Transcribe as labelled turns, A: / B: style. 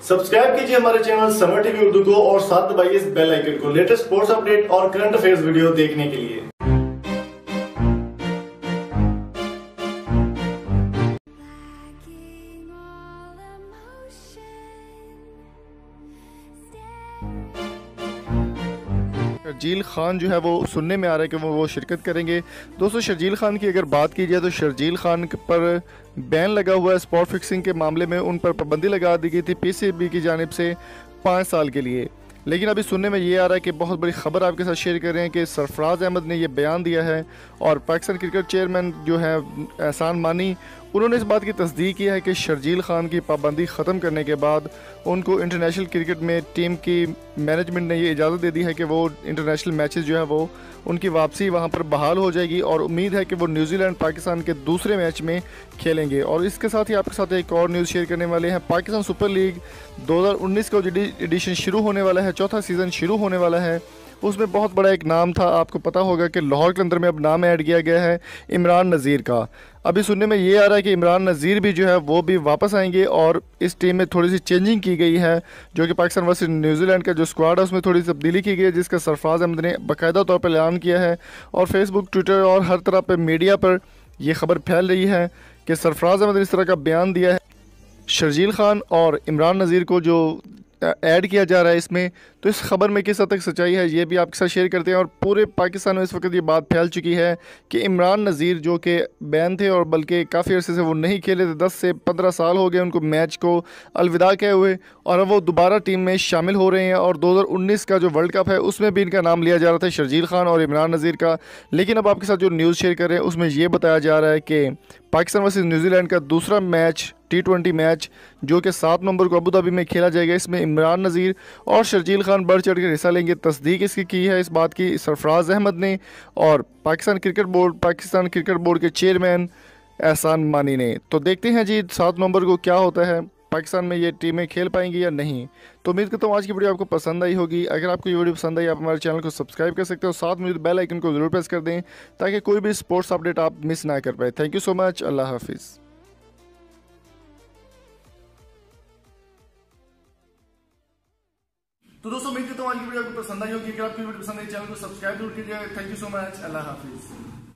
A: Subscribe कीजिए हमारे channel summer TV Urdu को और साथ दबाइए इस बेल आइकन को लेटेस्ट स्पोर्ट्स अपडेट और करंट अफेयर्स वीडियो देखने के लिए।
B: शर्जील खान जो है वो सुनने में आ रहा है कि वो शिरकत करेंगे। दोस्तों शर्जील खान की अगर बात की जाए तो शर्जील खान पर बैन लगा हुआ है स्पॉट फिक्सिंग के मामले में। उन पर पाबंदी लगा दी गई थी पीसीबी की जानिब से 5 साल के लिए। लेकिन अभी सुनने में ये आ रहा है कि बहुत बड़ी खबर आपके साथ शेयर कर रहे हैं कि सरफराज अहमद ने ये बयान दिया है और पाकिस्तान क्रिकेट चेयरमैन जो है एहसान मानी, उन्होंने इस बात की तस्दीक की है कि शर्जील खान की पाबंदी ख़त्म करने के बाद उनको इंटरनेशनल क्रिकेट में टीम की मैनेजमेंट ने ये इजाज़त दे दी है कि वो इंटरनेशनल मैचेस जो है वो उनकी वापसी वहाँ पर बहाल हो जाएगी और उम्मीद है कि वो न्यूजीलैंड पाकिस्तान के दूसरे मैच में खेलेंगे। और इसके साथ ही आपके साथ एक और न्यूज़ शेयर करने वाले हैं। पाकिस्तान सुपर लीग 2019 का जो एडिशन शुरू होने वाला है, चौथा सीज़न शुरू होने वाला है, उसमें बहुत बड़ा एक नाम था, आपको पता होगा कि लाहौर के अंदर में अब नाम ऐड किया गया है इमरान नज़ीर का। अभी सुनने में ये आ रहा है कि इमरान नज़ीर भी जो है वो भी वापस आएंगे और इस टीम में थोड़ी सी चेंजिंग की गई है, जो कि पाकिस्तान वर्सेस न्यूजीलैंड का जो स्क्वाड है उसमें थोड़ी सी तब्दीली की गई है, जिसका सरफराज अहमद ने बाकायदा तौर पर ऐलान किया है। और फेसबुक, ट्विटर और हर तरह पर मीडिया पर यह खबर फैल रही है कि सरफराज अहमद ने इस तरह का बयान दिया है। शर्जील खान और इमरान नज़ीर को जो ऐड किया जा रहा है इसमें, तो इस खबर में किस हद तक सच्चाई है ये भी आपके साथ शेयर करते हैं। और पूरे पाकिस्तान में इस वक्त ये बात फैल चुकी है कि इमरान नज़ीर जो कि बैन थे और बल्कि काफ़ी अर्से से वो नहीं खेले थे, 10 से 15 साल हो गए उनको मैच को अलविदा कहे हुए, और अब वो दोबारा टीम में शामिल हो रहे हैं। और 2019 का जो वर्ल्ड कप है उसमें भी इनका नाम लिया जा रहा था, शर्जील खान और इमरान नज़ीर का। लेकिन अब आपके साथ जो न्यूज़ शेयर कर रहे हैं उसमें ये बताया जा रहा है कि पाकिस्तान वर्सेस न्यूजीलैंड का दूसरा मैच T20 मैच जो कि 7 नवंबर को अबू धाबी में खेला जाएगा, इसमें इमरान नज़ीर और शर्जील खान बढ़ चढ़ कर हिस्सा लेंगे। तस्दीक इसकी की है इस बात की सरफराज अहमद ने और पाकिस्तान क्रिकेट बोर्ड के चेयरमैन एहसान मानी ने। तो देखते हैं जी 7 नवंबर को क्या होता है, पाकिस्तान में ये टीमें खेल पाएंगी या नहीं। तो उम्मीद करता हूँ आज की वीडियो आपको पसंद आई होगी। अगर आपको ये वीडियो पसंद आई, आप हमारे चैनल को सब्सक्राइब कर सकते हो, साथ में बेल आइकन को जरूर प्रेस कर दें ताकि कोई भी स्पोर्ट्स अपडेट आप मिस ना कर पाए। Thank you so much. Allah हाफिज़।
A: तो दोस्तों उम्मीद करता हूँ आज की वीडियो आपको पसंद आई होगी। अगर आपकी वीडियो पसंद आई, चैनल को सब्सक्राइब जरूर कीजिएगा। Thank you so much. Allah हाफिज़।